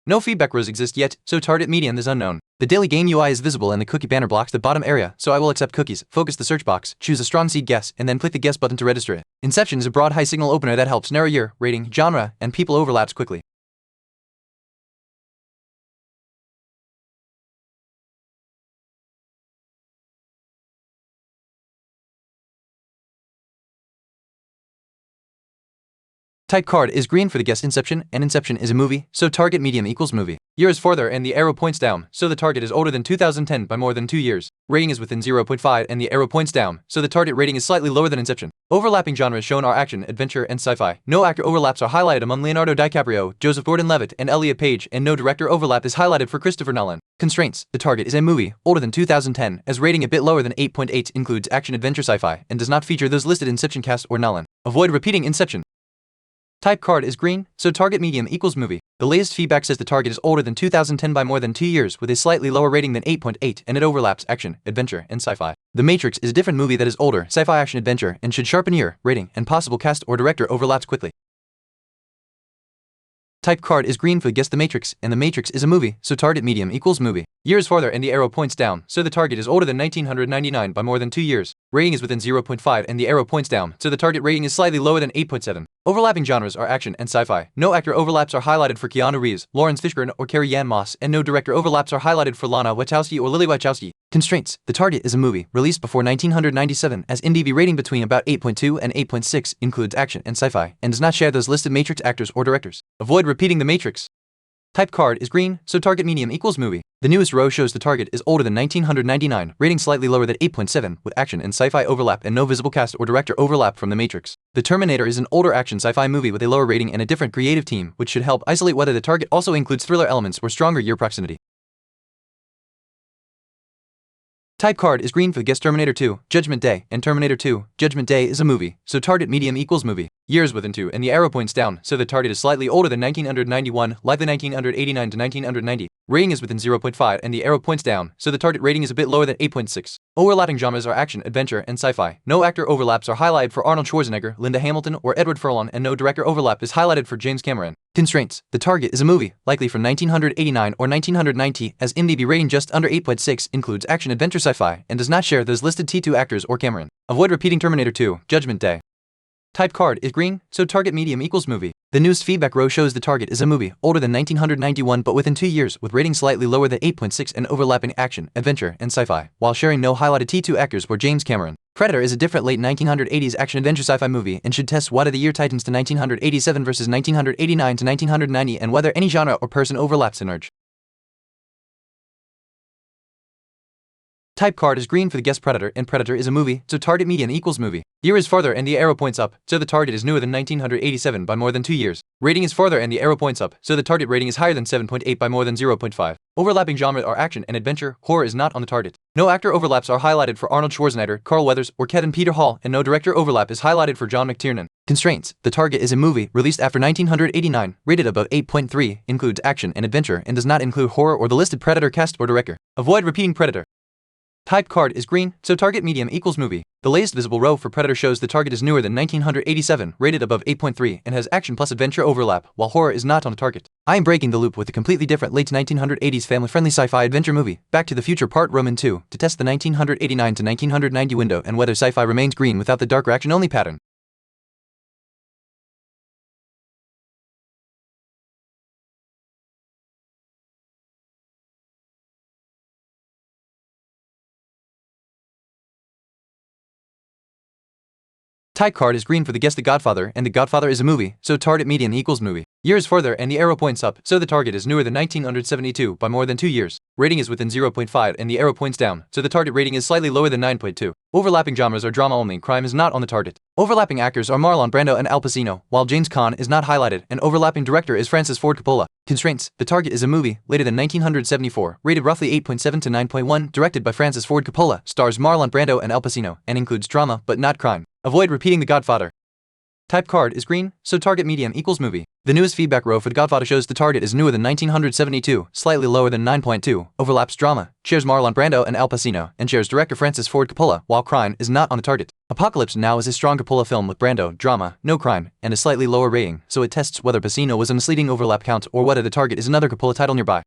No feedback rows exist yet, so target medium is unknown. The daily game UI is visible and the cookie banner blocks the bottom area, so I will accept cookies, focus the search box, choose a strong seed guess, and then click the guess button to register it. Inception is a broad high-signal opener that helps narrow year, rating, genre, and people overlaps quickly. Type card is green for the guess Inception, and Inception is a movie, so target medium equals movie. Year is farther and the arrow points down, so the target is older than 2010 by more than 2 years. Rating is within 0.5 and the arrow points down, so the target rating is slightly lower than Inception. Overlapping genres shown are action, adventure, and sci-fi. No actor overlaps are highlighted among Leonardo DiCaprio, Joseph Gordon-Levitt, and Elliot Page, and no director overlap is highlighted for Christopher Nolan. Constraints: the target is a movie, older than 2010, as rating a bit lower than 8.8, includes action, adventure, sci-fi, and does not feature those listed Inception cast or Nolan. Avoid repeating Inception. Type card is green, so target medium equals movie. The latest feedback says the target is older than 2010 by more than 2 years with a slightly lower rating than 8.8 and it overlaps action, adventure, and sci-fi. The Matrix is a different movie that is older, sci-fi, action, adventure, and should sharpen year, rating, and possible cast or director overlaps quickly. Type card is green for guess the Matrix, and the Matrix is a movie, so target medium equals movie. Year is farther and the arrow points down, so the target is older than 1999 by more than 2 years. Rating is within 0.5 and the arrow points down, so the target rating is slightly lower than 8.7. Overlapping genres are action and sci-fi. No actor overlaps are highlighted for Keanu Reeves, Lawrence Fishburne, or Carrie-Anne Moss, and no director overlaps are highlighted for Lana Wachowski or Lily Wachowski. Constraints: the target is a movie, released before 1997, as IMDb rating between about 8.2 and 8.6, includes action and sci-fi, and does not share those listed Matrix actors or directors. Avoid repeating the Matrix. Type card is green, so target medium equals movie. The newest row shows the target is older than 1999, rating slightly lower than 8.7, with action and sci-fi overlap and no visible cast or director overlap from The Matrix. The Terminator is an older action sci-fi movie with a lower rating and a different creative team, which should help isolate whether the target also includes thriller elements or stronger year proximity. Type card is green for the guess Terminator 2, Judgment Day, and Terminator 2, Judgment Day is a movie, so target medium equals movie. Years within 2 and the arrow points down, so the target is slightly older than 1991, likely 1989 to 1990. Rating is within 0.5 and the arrow points down, so the target rating is a bit lower than 8.6. Overlapping genres are action, adventure, and sci-fi. No actor overlaps are highlighted for Arnold Schwarzenegger, Linda Hamilton, or Edward Furlong, and no director overlap is highlighted for James Cameron. Constraints: the target is a movie, likely from 1989 or 1990, as IMDb rating just under 8.6, includes action, adventure, sci-fi, and does not share those listed T2 actors or Cameron. Avoid repeating Terminator 2, Judgment Day. Type card is green, so target medium equals movie. The newest feedback row shows the target is a movie, older than 1991 but within 2 years, with rating slightly lower than 8.6 and overlapping action, adventure, and sci-fi, while sharing no highlighted T2 actors or James Cameron. Predator is a different late 1980s action-adventure sci-fi movie and should test whether the year tightens to 1987 versus 1989 to 1990 and whether any genre or person overlaps in urge. Type card is green for the guess Predator, and Predator is a movie, so target medium equals movie. Year is farther and the arrow points up, so the target is newer than 1987 by more than 2 years. Rating is farther and the arrow points up, so the target rating is higher than 7.8 by more than 0.5. Overlapping genres are action and adventure. Horror is not on the target. No actor overlaps are highlighted for Arnold Schwarzenegger, Carl Weathers, or Kevin Peter Hall, and no director overlap is highlighted for John McTiernan. Constraints: the target is a movie, released after 1989, rated above 8.3, includes action and adventure, and does not include horror or the listed Predator cast or director. Avoid repeating Predator. Type card is green, so target medium equals movie. The latest visible row for Predator shows the target is newer than 1987, rated above 8.3, and has action plus adventure overlap, while horror is not on the target. I am breaking the loop with a completely different late 1980s family-friendly sci-fi adventure movie, Back to the Future Part Roman 2, to test the 1989 to 1990 window and whether sci-fi remains green without the darker action-only pattern. Type card is green for the guess The Godfather, and The Godfather is a movie, so target medium equals movie. Year is further and the arrow points up, so the target is newer than 1972 by more than 2 years. Rating is within 0.5 and the arrow points down, so the target rating is slightly lower than 9.2. Overlapping genres are drama only, crime is not on the target. Overlapping actors are Marlon Brando and Al Pacino, while James Caan is not highlighted, and overlapping director is Francis Ford Coppola. Constraints: the target is a movie, later than 1974, rated roughly 8.7 to 9.1, directed by Francis Ford Coppola, stars Marlon Brando and Al Pacino, and includes drama but not crime. Avoid repeating The Godfather. Type card is green, so target medium equals movie. The newest feedback row for The Godfather shows the target is newer than 1972, slightly lower than 9.2, overlaps drama, shares Marlon Brando and Al Pacino, and shares director Francis Ford Coppola, while crime is not on the target. Apocalypse Now is a strong Coppola film with Brando, drama, no crime, and a slightly lower rating, so it tests whether Pacino was a misleading overlap count or whether the target is another Coppola title nearby.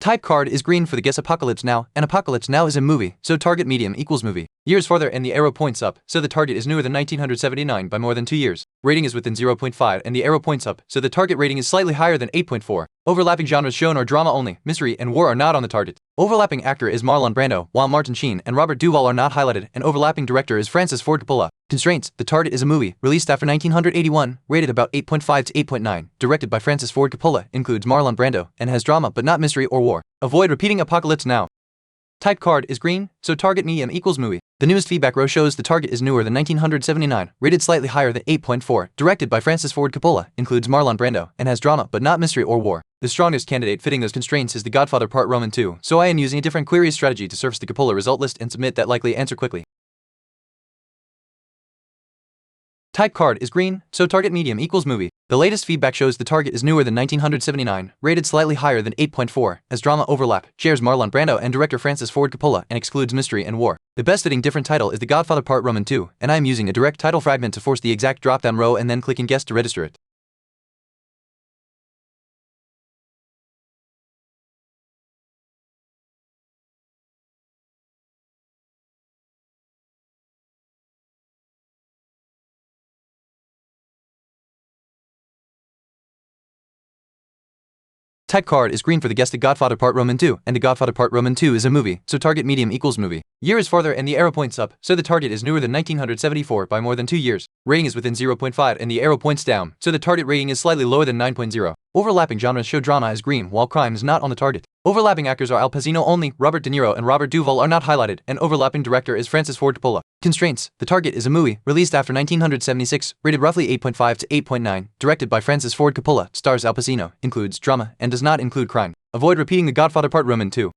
Type card is green for the guess Apocalypse Now, and Apocalypse Now is a movie, so target medium equals movie. Years farther and the arrow points up, so the target is newer than 1979 by more than 2 years. Rating is within 0.5 and the arrow points up, so the target rating is slightly higher than 8.4. Overlapping genres shown are drama only, mystery and war are not on the target. Overlapping actor is Marlon Brando, while Martin Sheen and Robert Duvall are not highlighted, and overlapping director is Francis Ford Coppola. Constraints: the target is a movie, released after 1981, rated about 8.5 to 8.9, directed by Francis Ford Coppola, includes Marlon Brando, and has drama but not mystery or war. Avoid repeating Apocalypse Now. Type card is green, so target medium equals movie. The newest feedback row shows the target is newer than 1979, rated slightly higher than 8.4, directed by Francis Ford Coppola, includes Marlon Brando, and has drama but not mystery or war. The strongest candidate fitting those constraints is The Godfather Part Roman 2, so I am using a different query strategy to surface the Coppola result list and submit that likely answer quickly. Type card is green, so target medium equals movie. The latest feedback shows the target is newer than 1979, rated slightly higher than 8.4, as drama overlap, shares Marlon Brando and director Francis Ford Coppola, and excludes mystery and war. The best fitting different title is The Godfather Part Roman 2, and I am using a direct title fragment to force the exact drop-down row and then clicking guess to register it. Type card is green for the guess The Godfather Part Roman 2, and The Godfather Part Roman 2 is a movie, so target medium equals movie. Year is farther and the arrow points up, so the target is newer than 1974 by more than 2 years. Rating is within 0.5 and the arrow points down, so the target rating is slightly lower than 9.0. Overlapping genres show drama is green, while crime is not on the target. Overlapping actors are Al Pacino only, Robert De Niro and Robert Duvall are not highlighted, and overlapping director is Francis Ford Coppola. Constraints: the target is a movie, released after 1976, rated roughly 8.5 to 8.9, directed by Francis Ford Coppola, stars Al Pacino, includes drama, and does not include crime. Avoid repeating The Godfather Part Roman 2.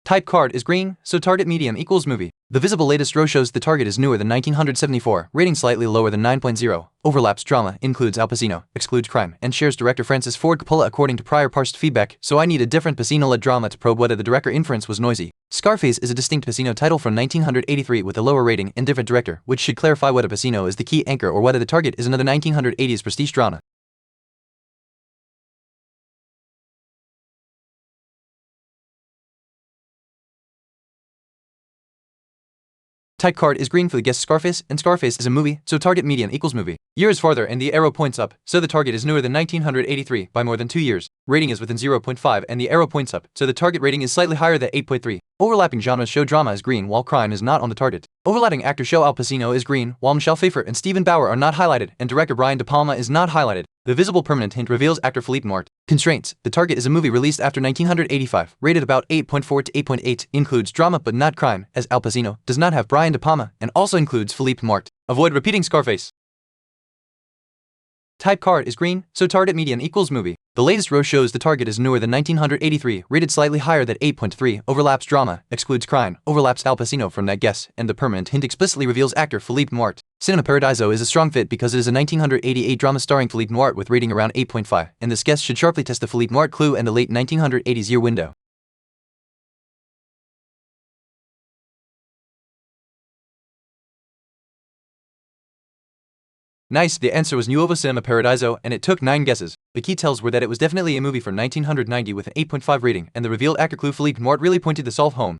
Type card is green, so target medium equals movie. The visible latest row shows the target is newer than 1974, rating slightly lower than 9.0, overlaps drama, includes Al Pacino, excludes crime, and shares director Francis Ford Coppola according to prior parsed feedback, so I need a different Pacino-led drama to probe whether the director inference was noisy. Scarface is a distinct Pacino title from 1983 with a lower rating and different director, which should clarify whether Pacino is the key anchor or whether the target is another 1980s prestige drama. Type card is green for the guess Scarface, and Scarface is a movie, so target medium equals movie. Year is farther and the arrow points up, so the target is newer than 1983 by more than 2 years. Rating is within 0.5 and the arrow points up, so the target rating is slightly higher than 8.3. Overlapping genres show drama is green while crime is not on the target. Overlapping actors show Al Pacino is green, while Michelle Pfeiffer and Stephen Bauer are not highlighted, and director Brian De Palma is not highlighted. The visible permanent hint reveals actor Philippe Mort. Constraints: the target is a movie released after 1985, rated about 8.4 to 8.8, includes drama but not crime, as Al Pacino does not have Brian De Palma, and also includes Philippe Mort. Avoid repeating Scarface. Type card is green, so target medium equals movie. The latest row shows the target is newer than 1983, rated slightly higher than 8.3, overlaps drama, excludes crime, overlaps Al Pacino from that guess, and the permanent hint explicitly reveals actor Philippe Mort. Cinema Paradiso is a strong fit because it is a 1988 drama starring Philippe Mort with rating around 8.5, and this guess should sharply test the Philippe Mort clue and the late 1980s year window. Nice, the answer was Nuovo Cinema Paradiso, and it took 9 guesses. The key tells were that it was definitely a movie from 1990 with an 8.5 rating, and the revealed actor clue Philippe Mort really pointed the solve home.